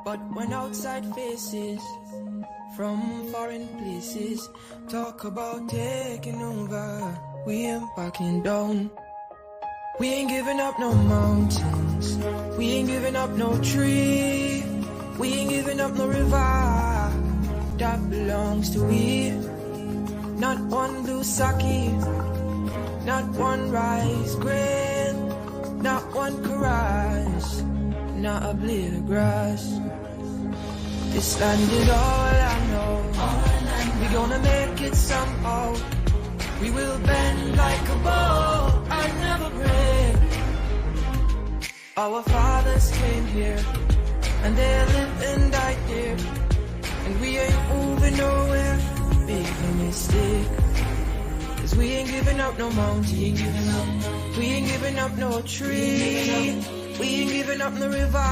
But when outside faces from foreign places talk about taking over, we ain't backing down. We ain't giving up no mountains, we ain't giving up no tree, we ain't giving up no river that belongs to we. Not one blue sake, not one rice grain, not one caress, not a blade of grass. This land is all I know. We gonna make it somehow. We will bend like a bow and never break. Our fathers came here and they lived and died here, and we ain't moving nowhere. Big mistake. Cause we ain't giving up no mountain, we ain't giving up no tree, we ain't giving up no river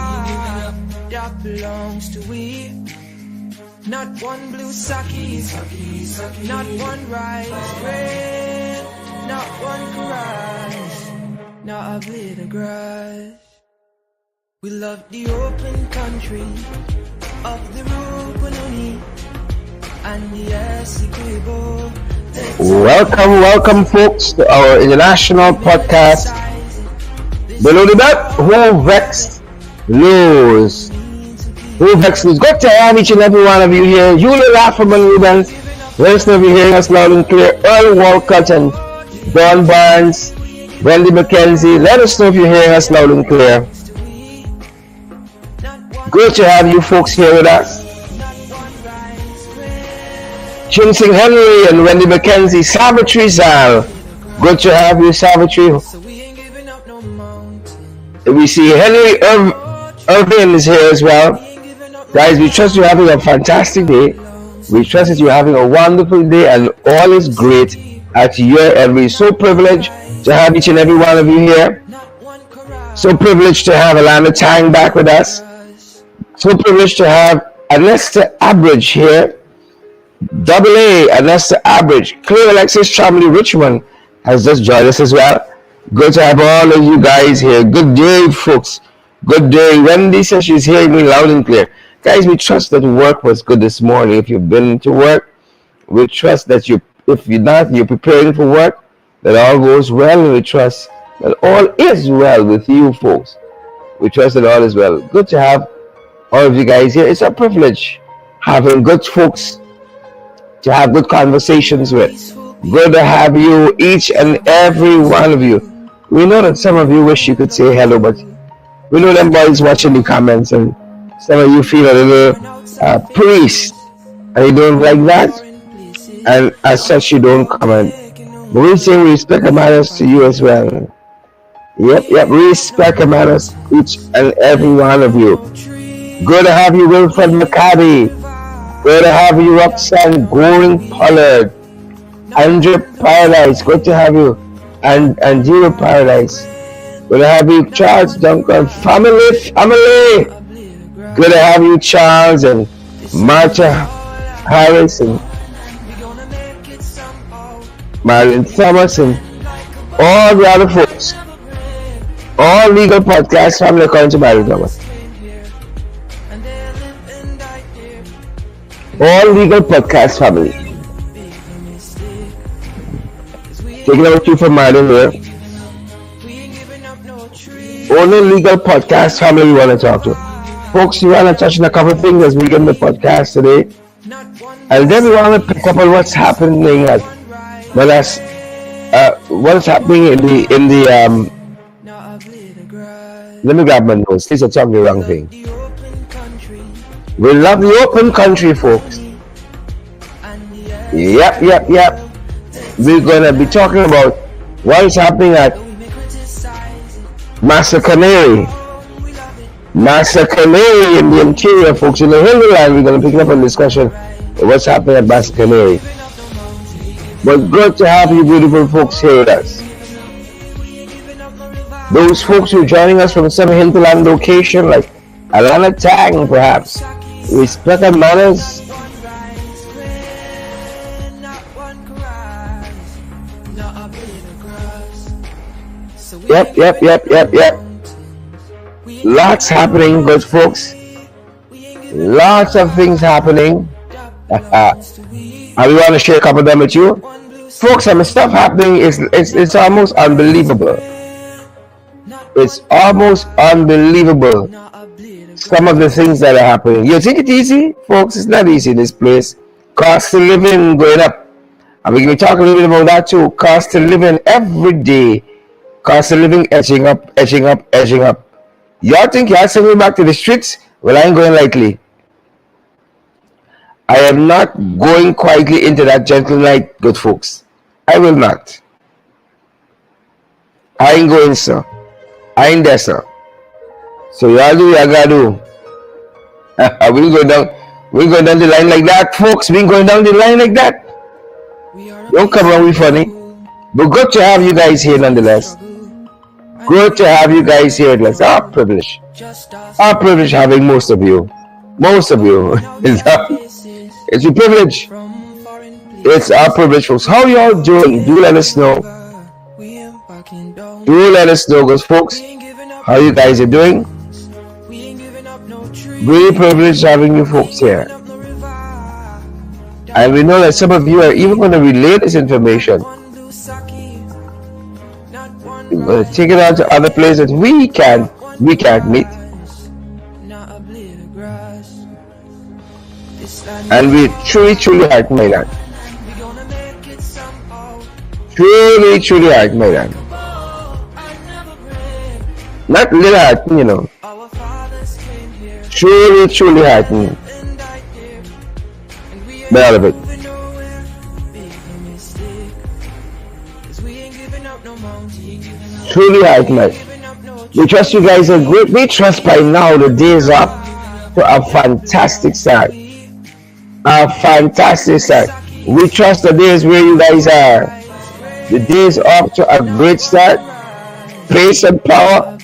that belongs to we. Not one blue sake, not one rice grain, not one caress, not a blade of grass. We love the open country of the Rupununi and the S3E2. Welcome folks to our international podcast. Below the belt, who vexed lose. Who vexed lose. Good to have each and every one of you here. Julie Lafferman Rubens. Let us know if you're hearing us loud and clear. Earl Walcott and Don Barnes, Wendy McKenzie. Let us know if you're hearing us loud and clear. Good to have you folks here with us. Chinsing Henry and Wendy McKenzie, Savitri Zal. Good to have you, Savitri. We see Henry Irvin is here as well. Guys, we trust you're having a fantastic day. We trust that you're having a wonderful day and all is great at your end. We're so privileged to have each and every one of you here. So privileged to have Alana Tang back with us. So privileged to have Anesta Abridge here. Double A, Anesta Abridge. Claire Alexis Chamley Richmond has just joined us as well. Good to have all of you guys here. Good day, folks. Good day. Wendy says she's hearing me loud and clear. Guys, we trust that work was good this morning. If you've been to work, we trust that if you're not, you're preparing for work, that all goes well, and we trust that all is well with you folks. We trust that all is well. Good to have all of you guys here. It's a privilege having good folks to have good conversations with. Good to have you, each and every one of you. We know that some of you wish you could say hello, but we know them boys watching the comments, and some of you feel a little priest, and you don't like that, and as such you don't comment. But we say respect and manners to you as well. Yep, respect and manners, each and every one of you. Good to have you, Wilfred McCarty. Good to have you, Roxanne Goring Pollard. Andrew Paradise, good to have you. And Andrew Paradise. Good to have you, Charles Duncan. Family. Good to have you, Charles and Martha Harris and Marlon Thomas and all the other folks. All legal podcast family according to Marlon Thomas. All legal podcast family. Taking over to from Marlon here. Only legal podcast family we want to talk to. Folks, we want to touch on a couple of things as we get in the podcast today. And then we want to pick up on what's happening at what's happening in the let me grab my notes. Please don't tell me the wrong thing. We love the open country, folks. Yep. We're gonna be talking about what is happening at Massa Canary in the interior, folks. In the hinterland, we're gonna pick up a discussion of what's happening at Massa Canary. But good to have you beautiful folks here with us. Those folks who are joining us from some hinterland location like Alana Tang, perhaps. Respect and manners. Yep. Lots happening, good folks. Lots of things happening. And we want to share a couple of them with you. Folks, some stuff happening it's almost unbelievable. It's almost unbelievable. Some of the things that are happening. You think it's easy? Folks, it's not easy in this place. Cost of living going up. And we're going to talk a little bit about that too. Cost of living every day. Cost of living edging up, edging up, edging up. Y'all think y'all send me back to the streets? Well, I ain't going lightly. I am not going quietly into that gentle night, good folks. I will not. I ain't going, sir. I ain't there, sir. So y'all do what y'all gotta do. We ain't going down. We ain't going down the line like that, folks. We ain't going down the line like that. Don't come around with funny. But good to have you guys here nonetheless. Good to have you guys here. It's our privilege. Our privilege having most of you. Most of you. It's a privilege. It's our privilege, folks. How y'all doing? Do let us know. Do let us know, because folks, how you guys are doing. Really privileged having you folks here. And we know that some of you are even going to relay this information. We're going to take it out to other places we can't meet. And we truly heart my land. Truly heart my land. Not little heart, you know. Truly heart me. But all of it. Truly heart me. We trust you guys are great. We trust by now the days up to a fantastic start. A fantastic start. We trust the days where you guys are. The days up to a great start. Pace and power.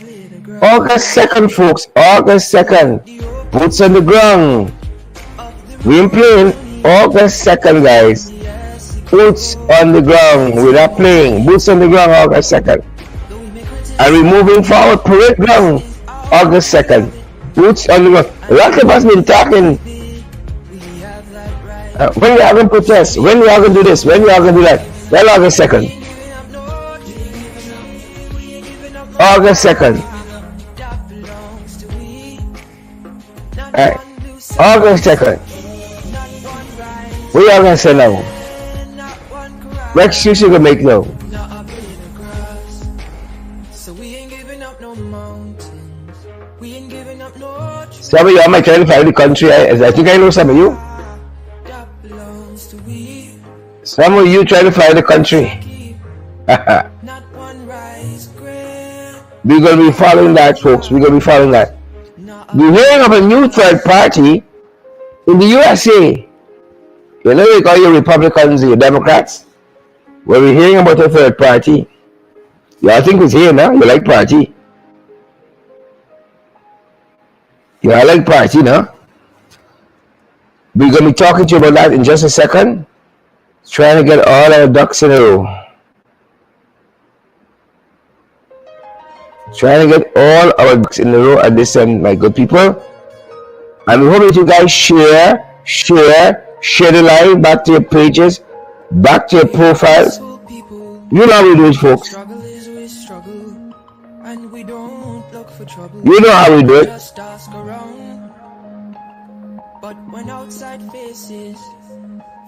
August 2nd, folks. August 2nd. Boots on the ground. We ain't playing. August 2nd, guys. Boots on the ground. We're not playing. Boots on the ground, August 2nd. And we're moving forward. Parade ground. August 2nd. Boots on the ground. A lot of us been talking. When we are going to protest? When we are going to do this? When we are going to do that? Well, August 2nd. August 2nd. Alright. August 2nd. We are going to say now. What excuse you going to make now? Some of you might try to find the country. I think I know some of you. Some of you try to fly the country. We're going to be following that, folks. We're going to be following that. We're hearing of a new third party in the USA. You know, they call you Republicans, you Democrats. Well, we're hearing about a third party. Y'all think it's here now? You like party? Y'all like party, no? We're going to be talking to you about that in just a second. Trying to get all our ducks in a row. Trying to get all our ducks in a row at this end, my good people. And we hope that you guys share the live back to your pages, back to your profiles. You know how we do it, folks. You know how we do it. But when outside faces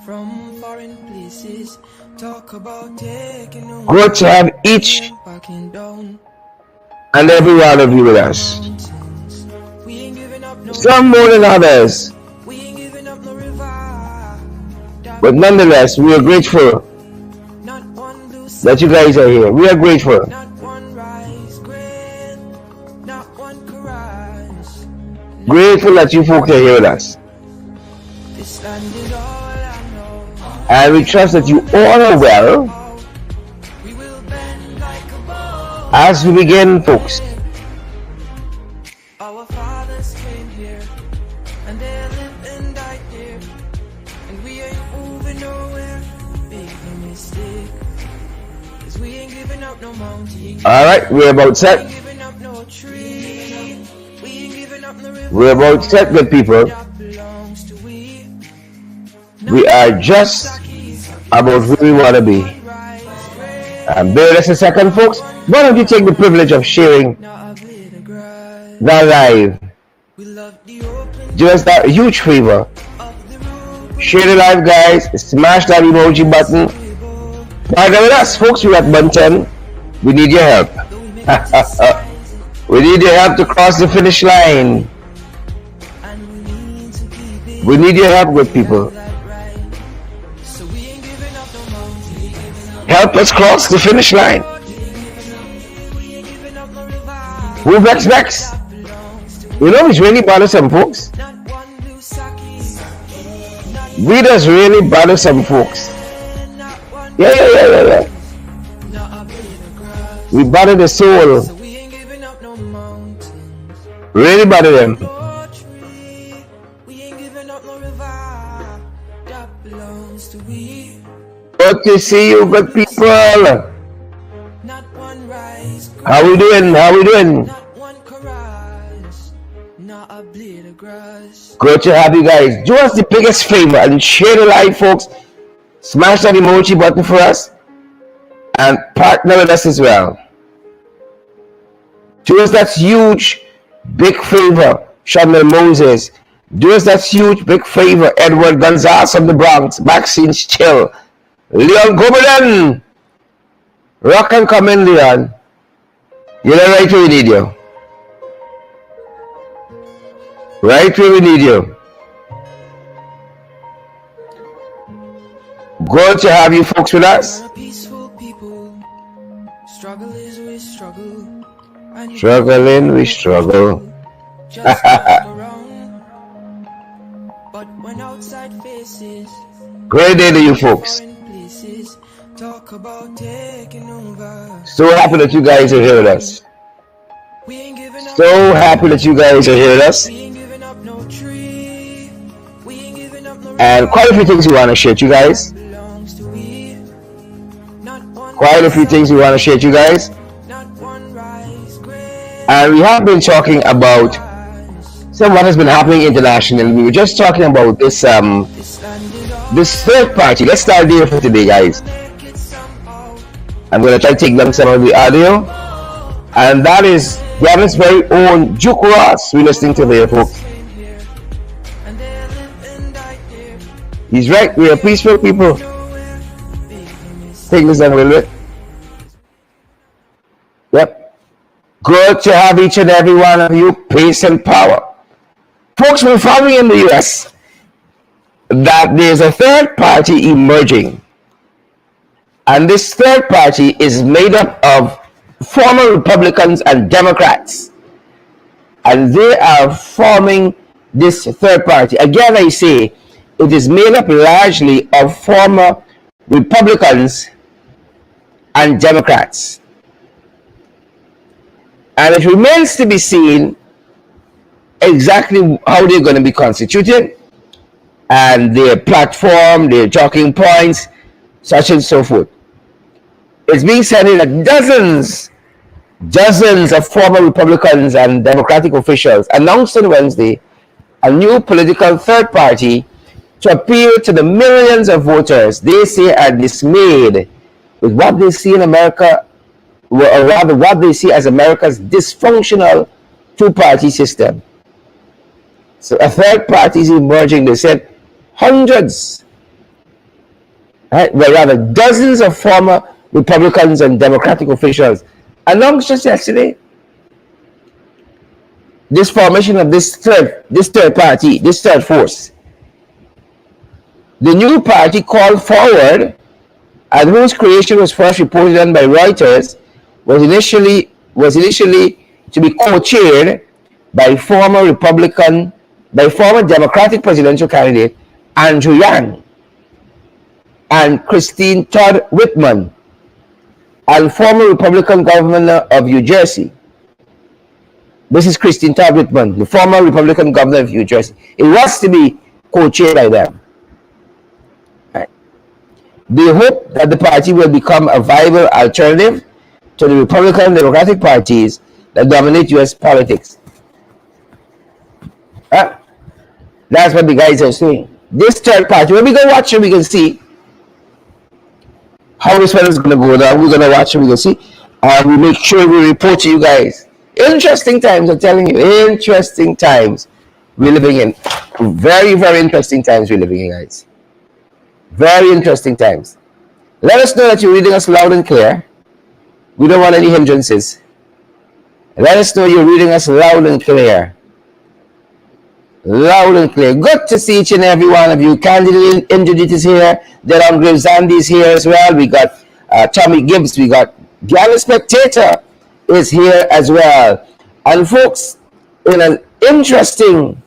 from foreign places talk about taking over, good to have each and every one of you with us. Some more than others, but nonetheless we are grateful that you guys are here. We are grateful. Grateful that you folks are here with us. And we trust that you all are well. As we begin, folks. Our fathers came here and they lived and died here, and we ain't moving nowhere. Big mistake, 'cause we ain't giving up no mountain. Alright, we're about set. We're about set, good people. We are just about where we want to be. And bear with us a second, folks. Why don't you take the privilege of sharing that live? Do us that huge favor. Share the live, guys. Smash that emoji button. Partner with us, folks. We're at Bunton. We need your help. We need your help to cross the finish line. We need your help, good people. Help us cross the finish line. Who vex? You know it's really bothersome, folks. We just really bother some folks. Yeah. We bother the soul. Really bother them. Good to see you, good people. How we doing? Good to have you guys. Do us the biggest favor and share the live, folks. Smash that emoji button for us and partner with us as well. Do us that huge, big favor, Shamil Moses. Do us that huge, big favor, Edward Gonzalez from the Bronx, Vaccines Chill. Leon Gobelin. Rock and come in, Leon. You're right where we need you. Right where we need you. Good to have you folks with us. Struggling, we struggle. Great day to you folks. So happy that you guys are here with us. So happy that you guys are here with us. And quite a few things we want to share with you guys. And we have been talking about some what has been happening internationally. We were just talking about this this third party. Let's start there for today, guys. I'm going to try to take down some of the audio. And that is Gavin's very own Duke Ross we're listening to there, folks. He's right, we are peaceful people. Take this down a little bit. Yep. Good to have each and every one of you. Peace and power. Folks, we're following in the US that there's a third party emerging. And this third party is made up of former Republicans and Democrats. And they are forming this third party. Again, I say, it is made up largely of former Republicans and Democrats. And it remains to be seen exactly how they're going to be constituted and their platform, their talking points, such and so forth. It's being said that dozens of former Republicans and Democratic officials announced on Wednesday a new political third party to appeal to the millions of voters they say are dismayed with what they see in America, or rather what they see as America's dysfunctional two-party system. So a third party is emerging. They said hundreds, well, rather dozens of former Republicans and Democratic officials announced just yesterday this formation of this third party, this third force. The new party called Forward, and whose creation was first reported on by Reuters, was initially to be co-chaired by former Democratic presidential candidate Andrew Yang and Christine Todd Whitman, and former Republican governor of New Jersey. This is Christine Todd Whitman, the former Republican governor of New Jersey. It was to be co-chaired by them. Right. They hope that the party will become a viable alternative to the Republican and Democratic parties that dominate U.S. politics. That's what the guys are saying. This third party, when we go watch it, we can see how this one is going to go down. We're going to watch it, we can see. We make sure we report to you guys. Interesting times, I'm telling you. Interesting times we're living in. Very, very interesting times we're living in, guys. Very interesting times. Let us know that you're reading us loud and clear. We don't want any hindrances. Let us know you're reading us loud and clear. Loud and clear. Good to see each and every one of you. Candidate Injudit is here. Deron Graves Andy is here as well. We got Tommy Gibbs. We got Gala Spectator is here as well. And folks, in an interesting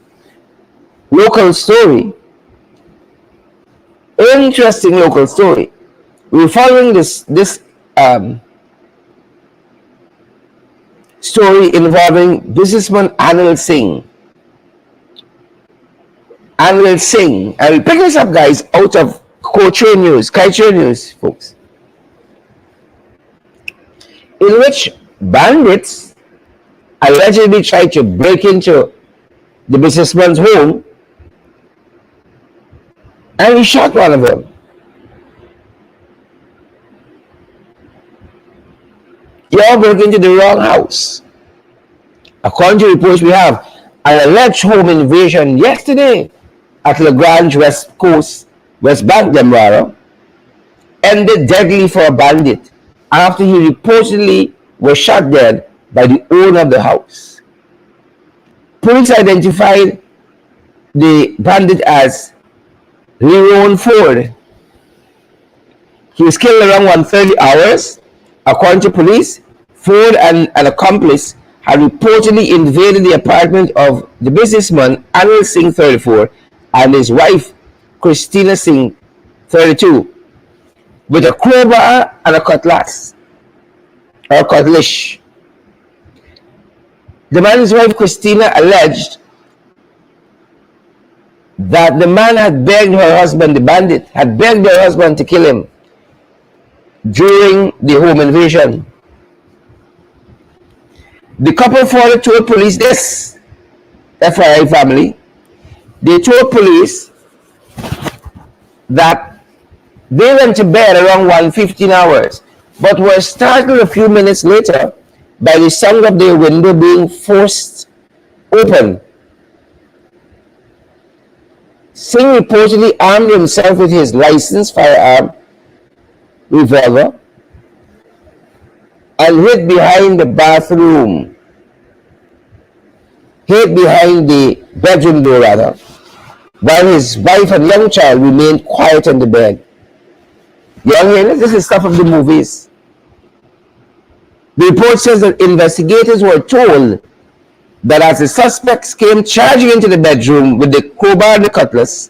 local story, we're following this story involving businessman Anil Singh. And we'll sing. I will pick this up, guys, out of Culture News, folks, in which bandits allegedly tried to break into the businessman's home and he shot one of them. You all broke into the wrong house. According to reports, we have an alleged home invasion yesterday at LaGrange West Coast, West Bank, Demrara, ended deadly for a bandit after he reportedly was shot dead by the owner of the house. Police identified the bandit as Leron Ford. He was killed around 1:30 hours. According to police, Ford and an accomplice had reportedly invaded the apartment of the businessman Anil Singh, 34, and his wife Christina Singh, 32, with a crowbar and a cutlass or cutlash. The man's wife Christina alleged that the man had begged her husband, the bandit, had begged her husband to kill him during the home invasion. The couple further told police this, FYI family. They told police that they went to bed around 1:15 hours, but were startled a few minutes later by the sound of their window being forced open. Singh reportedly armed himself with his licensed firearm revolver and hid behind the bedroom door rather, while his wife and young child remained quiet on the bed. This is stuff of the movies. The report says that investigators were told that as the suspects came charging into the bedroom with the crowbar and the cutlass,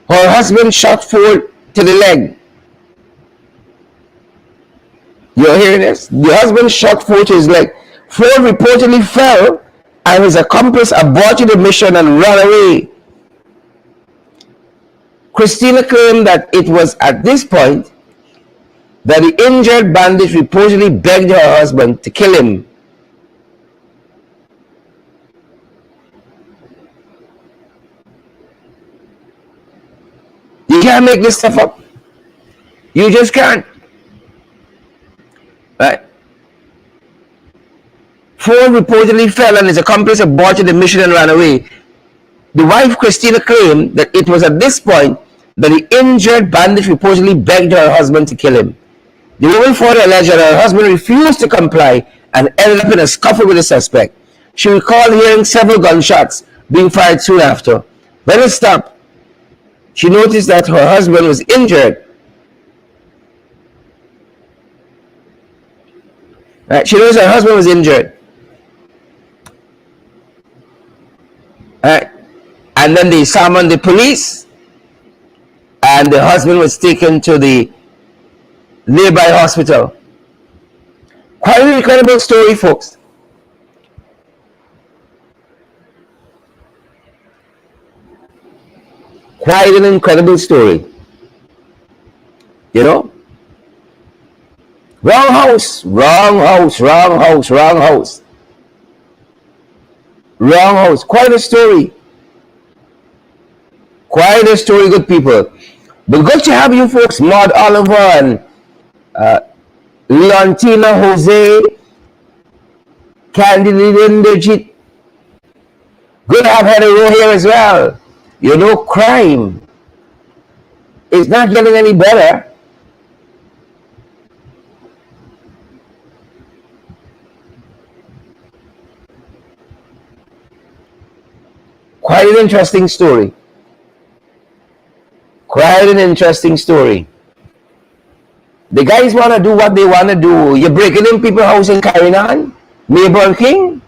her husband shot Ford to the leg. You're hearing this? The husband shot Ford to his leg. Ford reportedly fell and his accomplice aborted the mission and ran away. Christina claimed that it was at this point that the injured bandit reportedly begged her husband to kill him. You can't make this stuff up. You just can't. Right? Ford reportedly fell and his accomplice aborted the mission and ran away. The wife, Christina, claimed that it was at this point that the injured bandit reportedly begged her husband to kill him. The woman further alleged that her husband refused to comply and ended up in a scuffle with the suspect. She recalled hearing several gunshots being fired soon after. When it stopped, she noticed that her husband was injured. Right? She noticed her husband was injured. Right? And then they summoned the police, and the husband was taken to the nearby hospital. Quite an incredible story, folks. Quite an incredible story. You know? Wrong house, wrong house, wrong house, wrong house. Wrong house. Quite a story. Quite a story, good people. But good to have you folks, Maud Oliver and Leontina Jose, Candy Linderjit. Good to have Heather Rowe here as well. You know, crime is not getting any better. Quite an interesting story. Quite an interesting story. The guys want to do what they want to do. You're breaking in people's house and carrying on. Mabel King,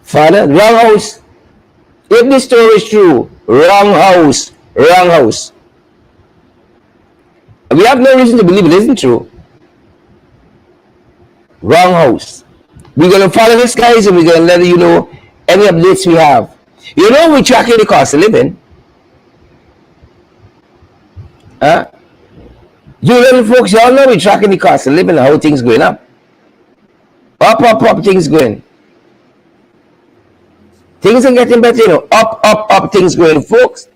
father, wrong house. If this story is true, wrong house, wrong house. We have no reason to believe it isn't true. Wrong house. We're going to follow this, guys, and we're going to let you know any updates we have. You know, we're tracking the cost of living. Huh? You little folks, y'all know we're tracking the cost of living and how things going up. Up, things going. Things are getting better, you know. Up, things going. Folks,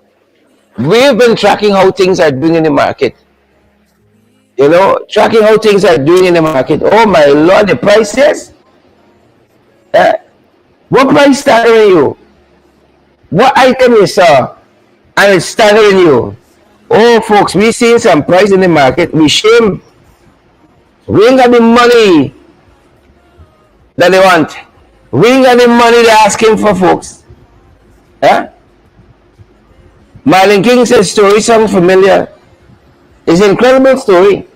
we've been tracking how things are doing in the market. You know, tracking how things are doing in the market. Oh my Lord, the prices. What price staggering you? What item you saw and it's staggering you? Oh, folks, we seeing some price in the market. We shame. We ain't got the money that they want. We ain't got the money they're asking for, folks. Marlon King says story sounds familiar. It's an incredible story.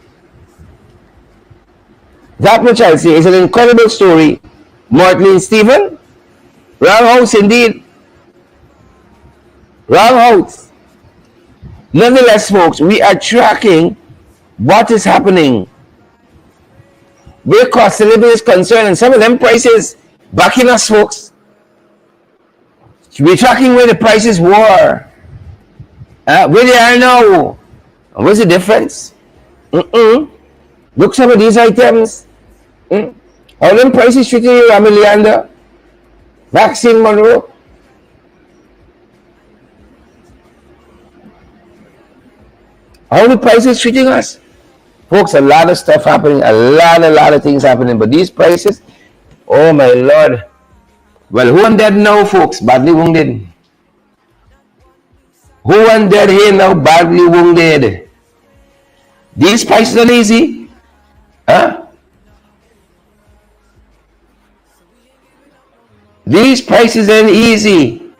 That much I'll say. It's an incredible story. Mortlin Stephen, wrong house indeed. Wrong house. Nonetheless, folks, we are tracking what is happening where cost of living is concerned, and some of them prices backing us, folks. We're tracking where the prices were, where they are now. And what's the difference? Look some of these items. How them prices treating you, Rami Leander, Vaccine Monroe. How the prices treating us? Folks, a lot of stuff happening, a lot of things happening, but these prices, oh my Lord. Well, who dead now, folks? Badly wounded. Who dead here now? Badly wounded. These prices are easy. These prices ain't easy.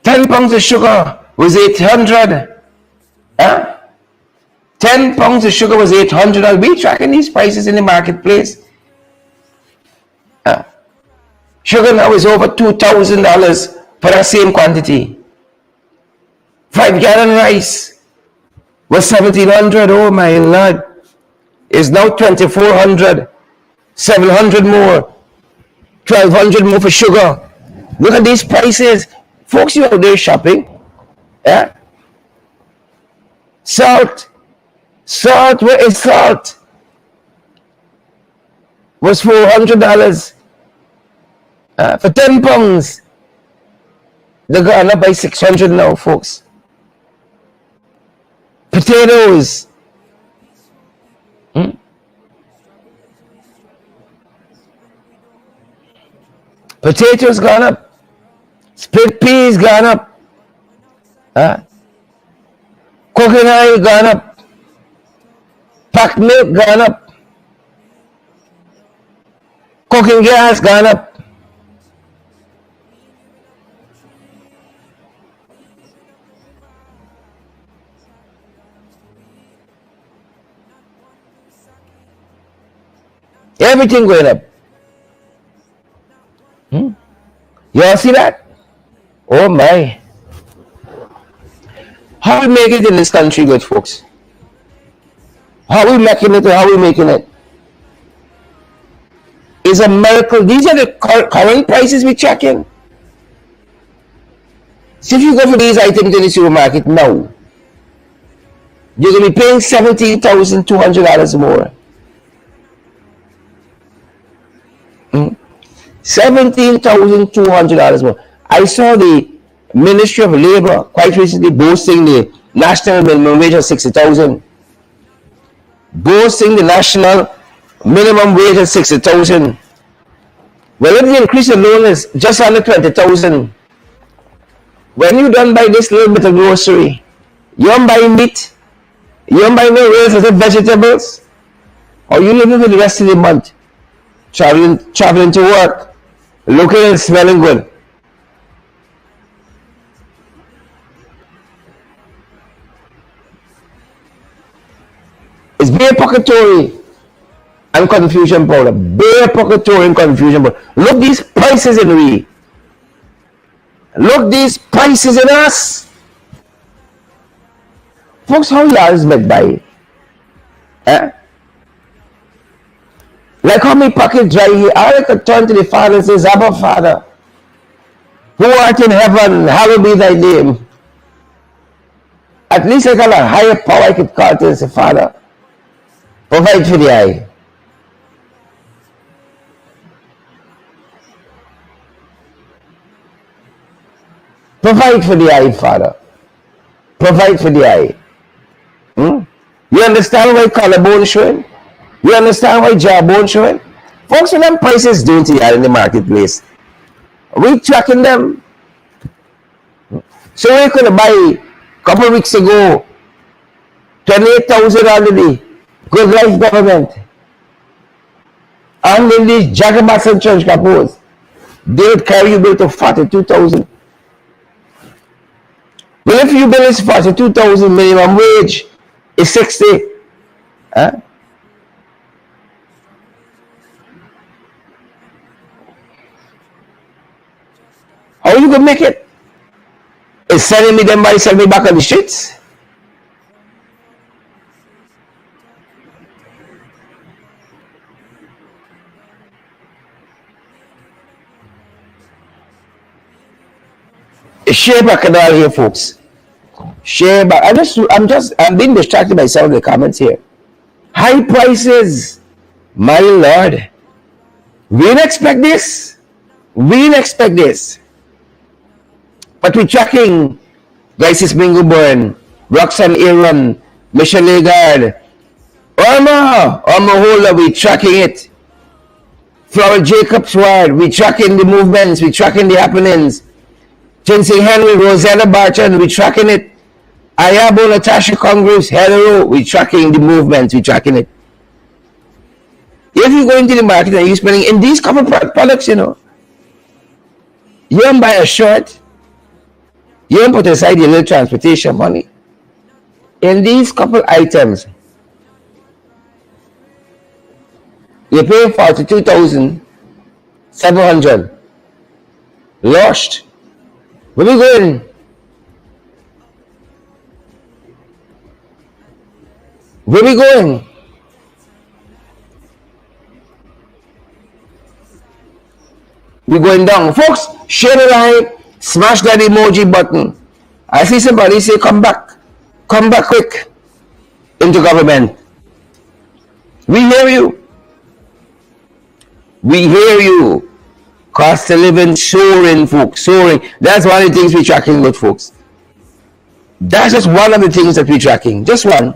10 pounds of sugar was 800. 10 pounds of sugar was 800. I'll be tracking these prices in the marketplace. Sugar now is over $2,000 for that same quantity. 5-gallon rice was 1,700. Oh my Lord. It's now 2,400. 700 more. 1,200 more for sugar. Look at these prices. Folks, you out there shopping. Salt. Salt, where is salt? Was $400 for 10 pounds. They're gone up by 600 now, folks. Potatoes. Potatoes gone up. Split peas gone up. Cooking oil gone up. Packed milk gone up. Cooking gas gone up. Everything going up. You all see that? Oh my. How we make it in this country, good folks? How we making it or how we making it? It's a miracle. These are the current prices we checking. So if you go for these items in the supermarket now, you're going to be paying $17,200 more. $17,200 more. I saw the Ministry of Labor quite recently boasting the national minimum wage of 60,000. Boasting the national minimum wage of 60,000. Well, if the increase alone is just under 20,000, when you don't buy this little bit of grocery, you don't buy meat, you don't buy no real estate vegetables, or you living for the rest of the month, traveling to work, looking and smelling good. It's bare pocketory and confusion powder. Bare pocketory and confusion powder. Look these prices in we. Look these prices in us. Folks, how y'all met by? Eh? Like how me pocket dry here, I could turn to the Father and say, Abba Father, who art in heaven, hallowed be thy name. At least I got a higher power I could call to and say, Father, provide for the eye. Provide for the eye, Father. Provide for the eye. You understand why collarbone showing? You understand why jawbone showing? Folks, when them prices doing to you in the marketplace, we tracking them. So we could buy a couple of weeks ago 28,000 already. Good life government. And then these jagabats and church capos, they would carry you bill to 42,000. Well, if you bill is 42,000, minimum wage is 60. Huh? How you gonna make it? Is selling me them by selling me back on the streets? Share back and all here, folks. Share back. I'm being distracted by some of the comments here. High prices, my lord. We didn't expect this. We didn't expect this. But we're tracking Gysis Bingo Burn, Roxanne Aaron, Michelle Legard, Irma Holder, we're tracking it. Flower Jacobs Ward, we're tracking the movements, we're tracking the happenings. Ginseng Henry, Rosanna Barton, we're tracking it. Ayabo Natasha Congress, hello, we're tracking the movements, we're tracking it. If you go into the market and you're spending in these couple products, you know, you don't buy a shirt, you don't put aside your little transportation money. In these couple items, you pay 42,700. Lost. Where we going? Where we going? We're going down. Folks, share the like, smash that emoji button. I see somebody say, come back quick into government. We hear you. We hear you. Cost of living soaring, folks, soaring. That's one of the things we're tracking with, folks. That's just one of the things that we're tracking. Just one.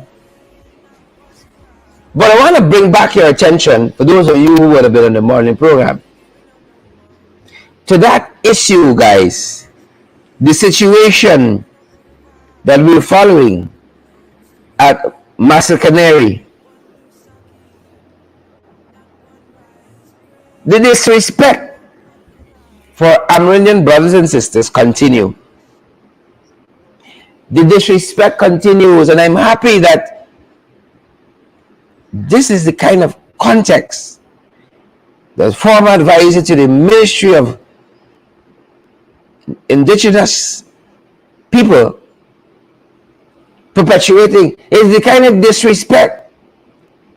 But I want to bring back your attention, for those of you who would have been on the morning program, to that issue, guys. The situation that we're following at Massa Canary. The disrespect for Amerindian brothers and sisters continue. The disrespect continues, and I'm happy that this is the kind of context that former advisor to the Ministry of Indigenous People perpetuating, is the kind of disrespect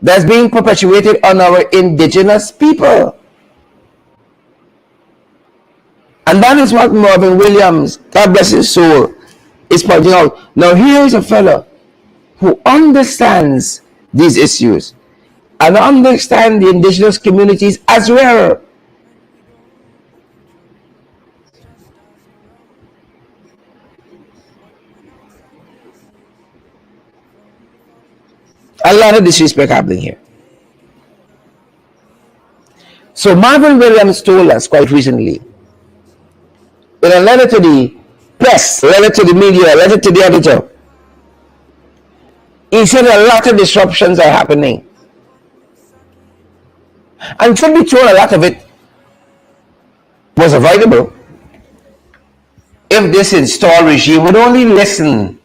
that's being perpetuated on our indigenous people. And that is what Marvin Williams, God bless his soul, is pointing out. Now here is a fellow who understands these issues and understands the indigenous communities as well. A lot of disrespect happening here. So Marvin Williams told us quite recently, in a letter to the press, letter to the media, letter to the editor, he said a lot of disruptions are happening. And truth be told, a lot of it was avoidable if this installed regime would only listen.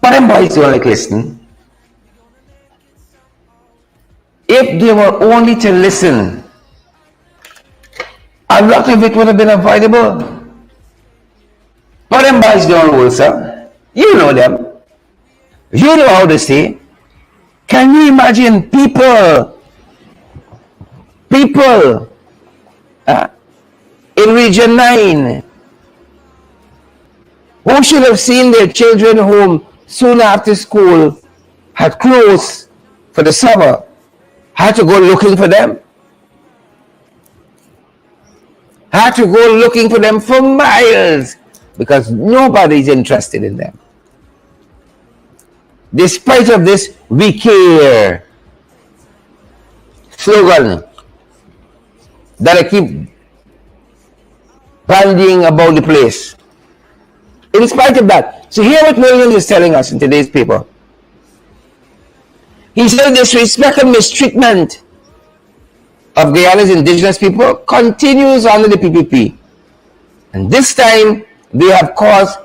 But them boys don't like listen. If they were only to listen, a lot of it would have been avoidable. But them boys don't roll, sir. You know them. You know how they say. Can you imagine people in Region 9 who should have seen their children home soon after school had closed for the summer, had to go looking for them? Had to go looking for them for miles because nobody's interested in them. Despite of this "we care" slogan that I keep bandying about the place. In spite of that, so hear what Williams is telling us in today's paper. He said disrespect and mistreatment of Guyana's indigenous people continues under the PPP. And this time, they have caused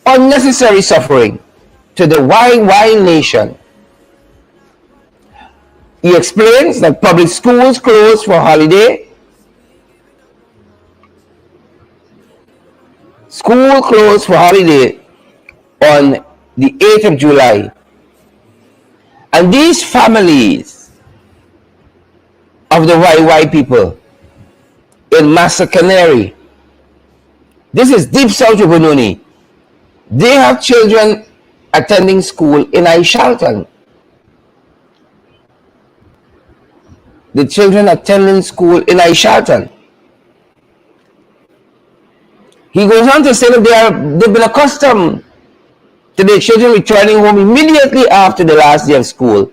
unnecessary suffering to the YY nation. He explains that public schools closed for holiday. School closed for holiday on the 8th of July. And these families of the YY people in Massa Canary, this is deep south of Benoni, they have children attending school in Aishalton. The children attending school in Aishalton. He goes on to say that they've been accustomed to their children returning home immediately after the last day of school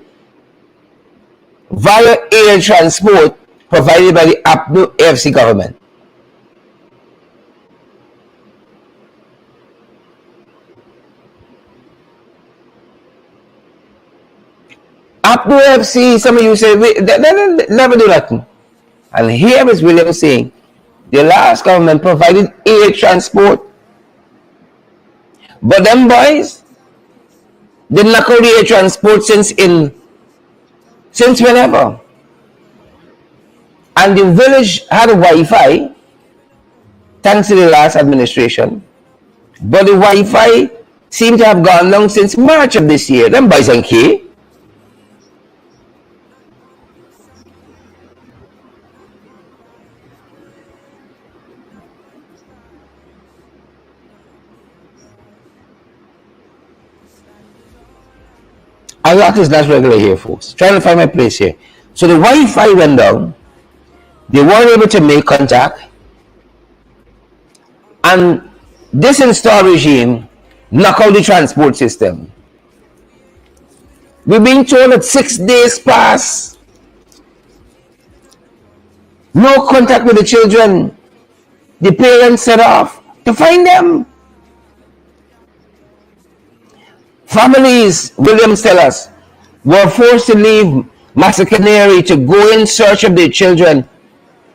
via air transport provided by the APNU AFC government. APNU AFC, some of you say, they never do nothing. And here is William saying, the last government provided air transport. But them boys, they knock out the air transport since whenever. And the village had Wi-Fi, thanks to the last administration. But the Wi-Fi seemed to have gone down since March of this year. Them boys ain't key. A lot is not regular here, folks. Trying to find my place here. So the Wi-Fi went down. They weren't able to make contact. And this install regime knocked out the transport system. We're being told that 6 days pass. No contact with the children. The parents set off to find them. Families, Williams tells us, were forced to leave Massa Canary to go in search of their children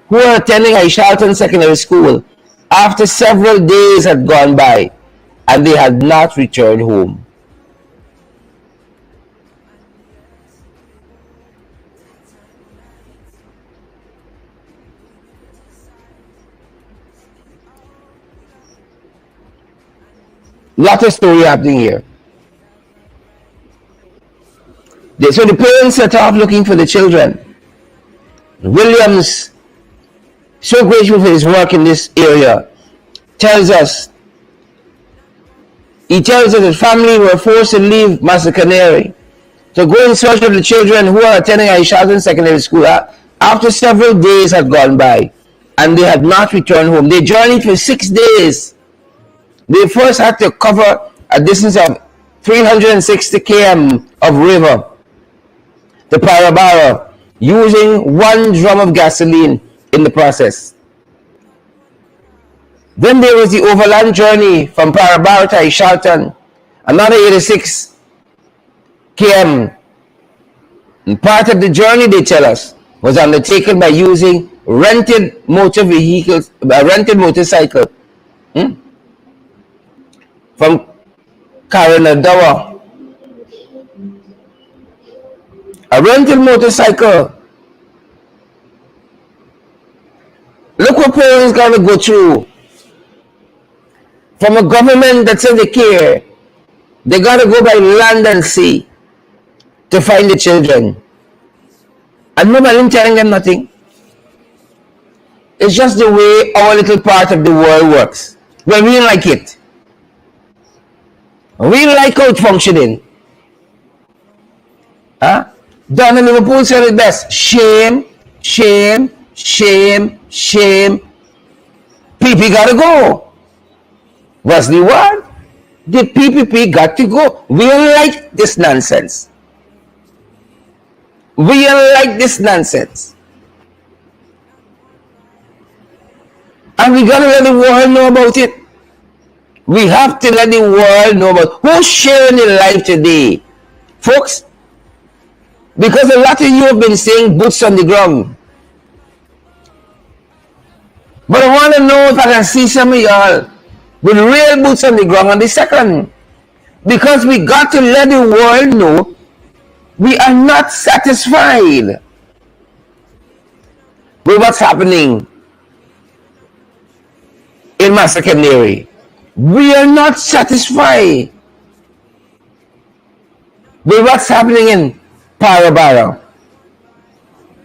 who were attending Aishalton Secondary School after several days had gone by and they had not returned home. Lot of story happening here. So the parents set off looking for the children. Williams, so grateful for his work in this area, tells us that family were forced to leave Massa Canary to go in search of the children who are attending Aishalton Secondary School after several days had gone by and they had not returned home. They journeyed for 6 days. They first had to cover a distance of 360 km of river to Parabara, using 1 drum of gasoline in the process. Then there was the overland journey from Parabara to Ishalton, another 86 km. And part of the journey, they tell us, was undertaken by using rented motor vehicles, a rented motorcycle from Karanadawa. A rented motorcycle. Look what parents got to go through. From a government that says they care, they got to go by land and sea to find the children. And nobody telling them nothing. It's just the way our little part of the world works. Well, we don't like it. We don't like how it's functioning. Huh? Down in Liverpool said it best. Shame, shame, shame, shame. PP gotta go. Was the word? The PPP got to go. We don't like this nonsense. We don't like this nonsense. And we gotta let the world know about it. We have to let the world know about who's sharing the life today. Folks, because a lot of you have been saying boots on the ground. But I want to know if I can see some of y'all with real boots on the ground on the second. Because we got to let the world know we are not satisfied with what's happening in Massacre. We are not satisfied with what's happening in Parabara.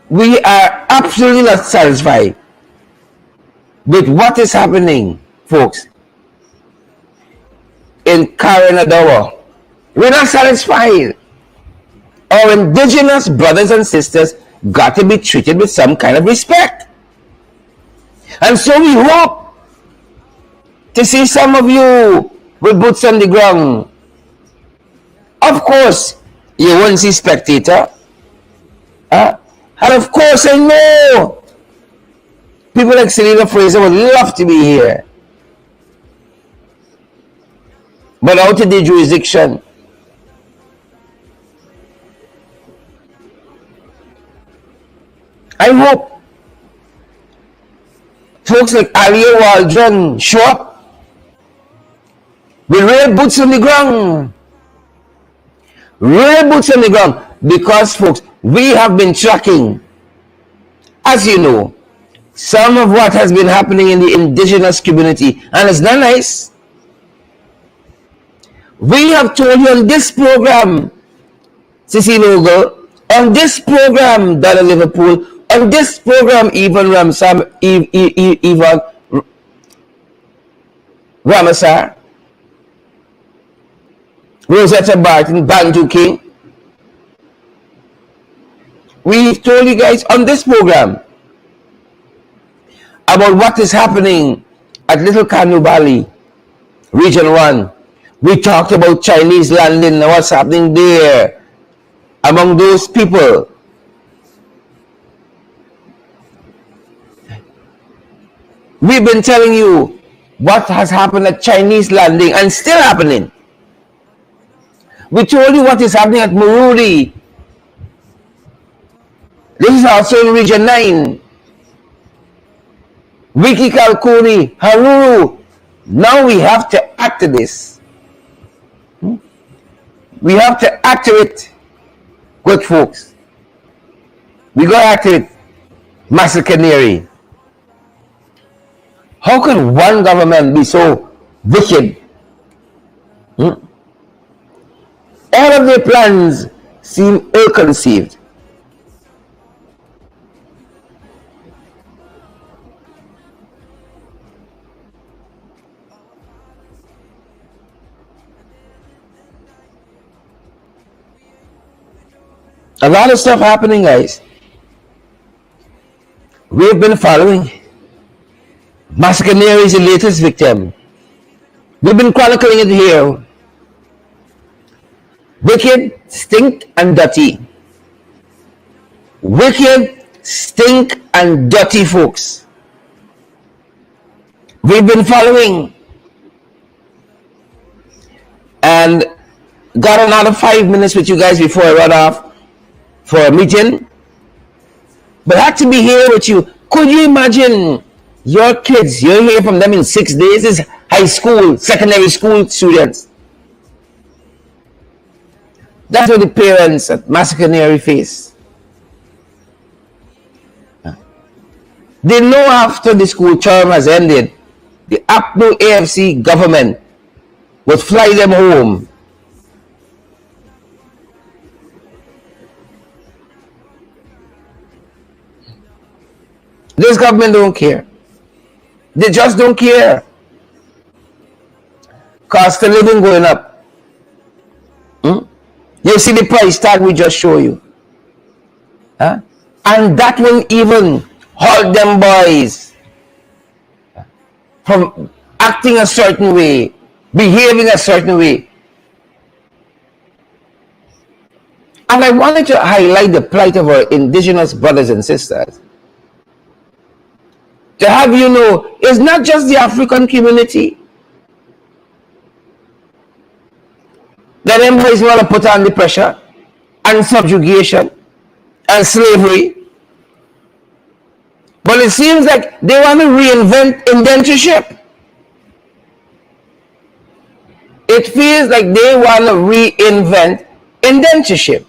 We are absolutely not satisfied with what is happening, folks, in Karanadawa. We're not satisfied. Our indigenous brothers and sisters got to be treated with some kind of respect. And so we hope to see some of you with boots on the ground. Of course, you won't see spectator. And of course, I know people like Selena Fraser would love to be here. But out of the jurisdiction, I hope folks like Alia Waldron show up with real boots on the ground. Real boots on the ground. Because, folks, we have been tracking, as you know, some of what has been happening in the indigenous community. And it's not nice. We have told you on this program, Sissy Logo, on this program, Donna Liverpool, on this program, Ivan Ramasar, Rosetta Barton, Bantu King. We've told you guys on this program about what is happening at Little Kanu Valley, Region 1. We talked about Chinese landing and what's happening there among those people. We've been telling you what has happened at Chinese landing and still happening. We told you what is happening at Murudi. This is also in Region 9. Wiki Kalkuni, Haruru. Now we have to act to this. We have to act to it, good folks. We got to act to it. Massacre. How can one government be so wicked? All of their plans seem ill-conceived. A lot of stuff happening, guys. We've been following. Massacre is the latest victim. We've been chronicling it here. Wicked, stink, and dirty. wicked, stink, and dirty folks. We've been following and got another 5 minutes with you guys before I run off for a meeting. But I had to be here with you. Could you imagine your kids, you're hearing from them in 6 days? This is high school, secondary school students. That's what the parents at Massacre face. They know after the school term has ended, the APNO AFC government would fly them home. This government don't care. They just don't care. Cost of living going up. You see the price tag we just show you. Huh? And that will even hold them boys from acting a certain way, behaving a certain way. And I wanted to highlight the plight of our indigenous brothers and sisters. To have you know, it's not just the African community that them boys want to put on the pressure and subjugation and slavery. But it seems like they want to reinvent indentureship. It feels like they want to reinvent indentureship.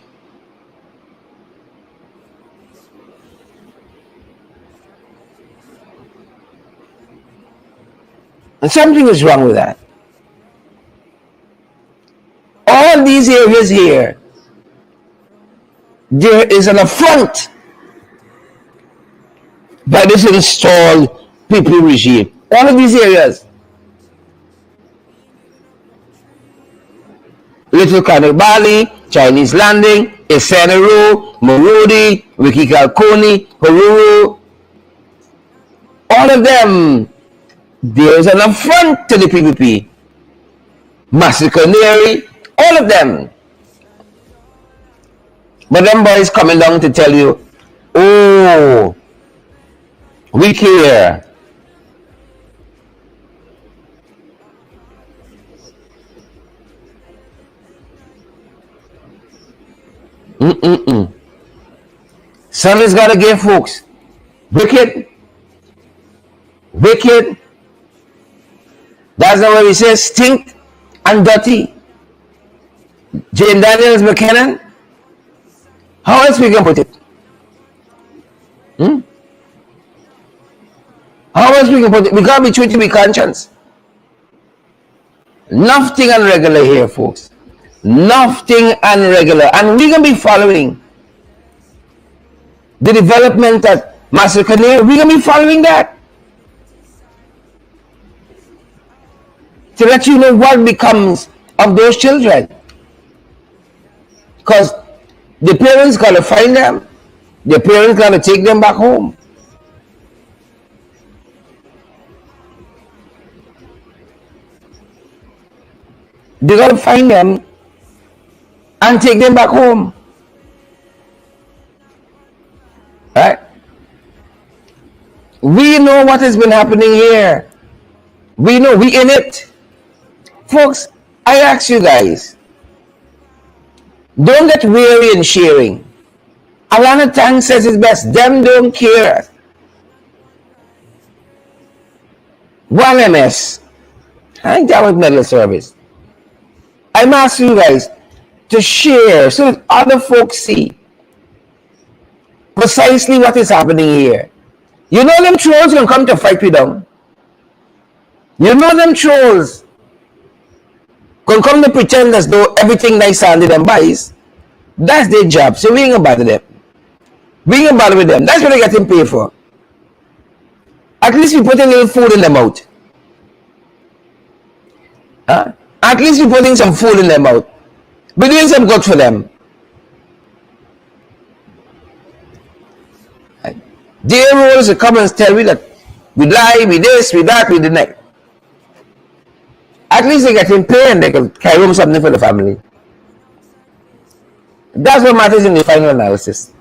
And something is wrong with that. All these areas here, there is an affront by this installed people regime. All of these areas. Little Kanibali, Chinese Landing, Esenero, Morodi, Wikikalkoni, Horuru. All of them, there is an affront to the PPP. Massacre, all of them. But them boys coming down to tell you, oh, we care. Somebody's got to give folks. Wicked. That's not what he says. Stink and dirty. Jane Daniels McKinnon. How else we can put it? How else we can put it? We can't be treated with conscience. Nothing unregular here, folks. Nothing unregular. And we're going to be following the development at Massacre. We're going to be following that. To let you know what becomes of those children. Because the parents got to find them. The parents got to take them back home. They got to find them and take them back home. Right? We know what has been happening here. We know, we in it. Folks, I ask you guys, don't get weary in sharing. Alana Tang says it best, them don't care. One MS, I think that was medal service. I'm asking you guys to share so that other folks see precisely what is happening here. You know them trolls can come to fight you down. You know them trolls can come to pretend as though everything nice handed and buys. That's their job. So we ain't gonna bother them. We ain't gonna bother with them. That's what they're getting paid for. At least we put a little food in their mouth. Huh? At least we're putting some food in their mouth. We're doing some good for them. Their role is to come and tell me that we lie, we this, we that, we the next. At least they get in pay and they can carry home something for the family. That's what matters in the final analysis.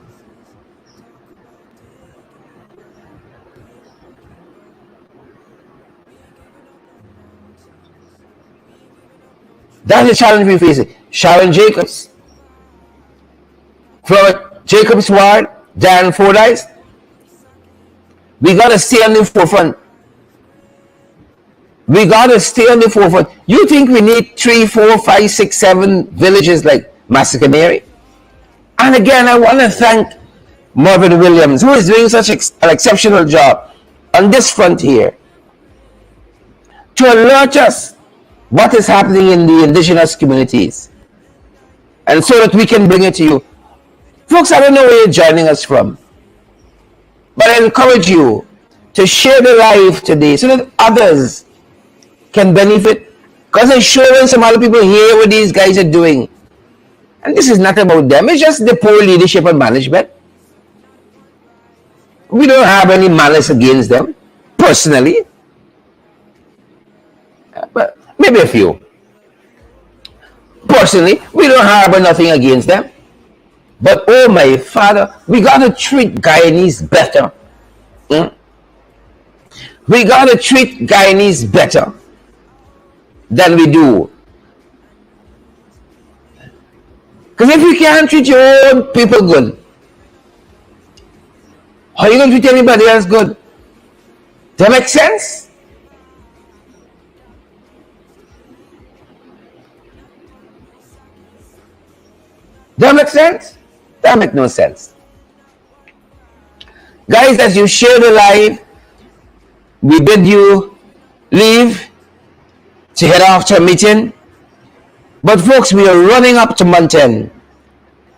That's the challenge we face. Sharon Jacobs, Florida Jacobs Ward, Darren Fordyce. We gotta stay on the forefront. We gotta stay on the forefront. You think we need 3, 4, 5, 6, 7 villages like Massacanary? And again, I want to thank Marvin Williams, who is doing such an exceptional job on this front here to alert us what is happening in the indigenous communities, and so that we can bring it to you. Folks, I don't know where you're joining us from, but I encourage you to share the live today so that others can benefit, because I'm sure when some other people hear what these guys are doing, and this is not about them, it's just the poor leadership and management. We don't have any malice against them, personally, but maybe a few. Personally, we don't harbor nothing against them. But oh my father, we gotta treat Guyanese better. We gotta treat Guyanese better than we do. Because if you can't treat your own people good, how are you going to treat anybody else good? Does that make sense? Does that make sense? That makes no sense. Guys, as you share the live, we bid you leave to head off to a meeting. But folks, we are running up to month 10,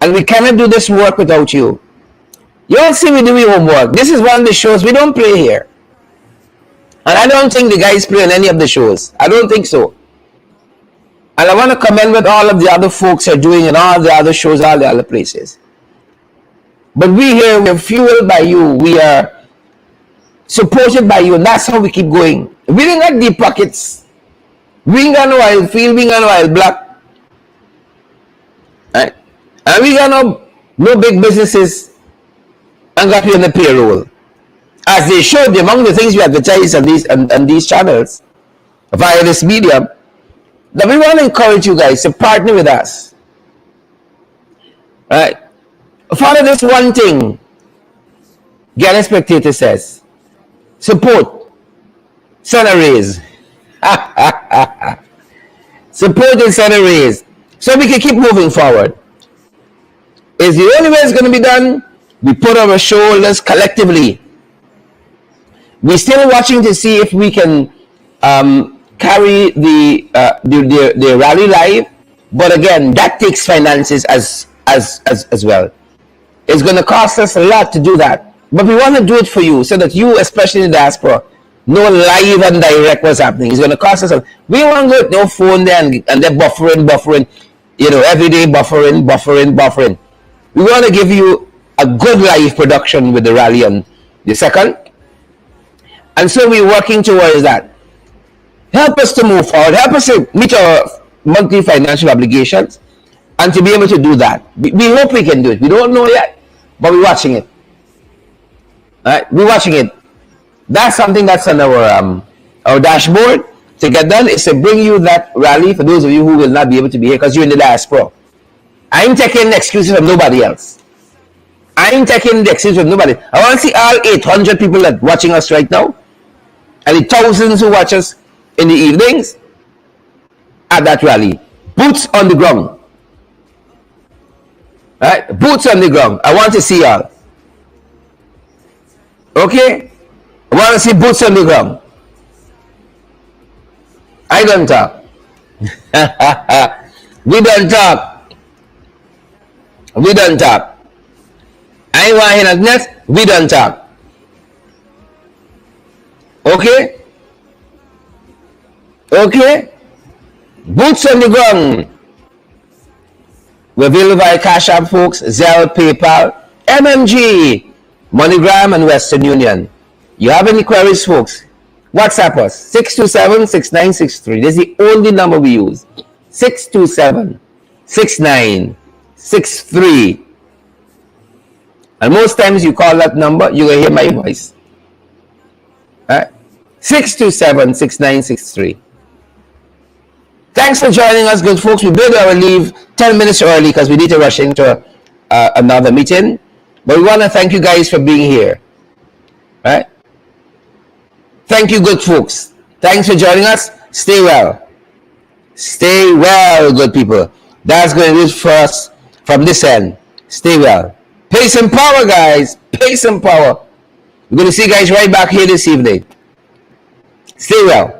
and we cannot do this work without you. You all see we do your homework. This is one of the shows we don't play here. And I don't think the guys play on any of the shows. I don't think so. And I want to commend what all of the other folks are doing in all the other shows, all the other places. But we here, we're fueled by you. We are supported by you. And that's how we keep going. We ain't got deep pockets. We ain't got no oil field. We ain't got no oil block. Right? And we got no big businesses and got you on the payroll. As they showed among the things we advertise on these channels via this medium, that we want to encourage you guys to partner with us. Right? Follow this one thing. Get Spectator says. Support. Send a raise. Support and send a raise. So we can keep moving forward. It's the only way it's going to be done. We put our shoulders collectively. We're still watching to see if we can carry the rally live, but again, that takes finances as well. It's going to cost us a lot to do that, but we want to do it for you so that you, especially in the diaspora, know live and direct what's happening. It's going to cost us. We want to go with no phone there and they're buffering. Every day buffering. We want to give you a good live production with the rally on the 2nd. And so we're working towards that. Help us to move forward. Help us to meet our monthly financial obligations and to be able to do that. We hope we can do it. We don't know yet, but we're watching it. All right? We're watching it. That's something that's on our dashboard to get done, is to bring you that rally for those of you who will not be able to be here because you're in the diaspora. I ain't taking excuses from nobody else. I ain't taking the excuses from nobody. I want to see all 800 people that watching us right now and the thousands who watch us in the evenings at that rally. Boots on the ground. Right? Boots on the ground. I want to see y'all. Okay? I want to see boots on the ground. I don't talk. We don't talk. We don't talk. I want to hear that next. We don't talk. Okay? Okay? Boots on the ground. We're available via Cash App, folks, Zelle, PayPal, MMG, MoneyGram, and Western Union. You have any queries, folks? WhatsApp us, 627-6963. This is the only number we use. 627-6963. And most times you call that number, you're going to hear my voice. All right? 627-6963. Thanks for joining us, good folks. We did our leave 10 minutes early because we need to rush into another meeting. But we want to thank you guys for being here. Right? Thank you, good folks. Thanks for joining us. Stay well. Stay well, good people. That's going to do it for us from this end. Stay well. Pace and power, guys. Pace and power. We're going to see you guys right back here this evening. Stay well.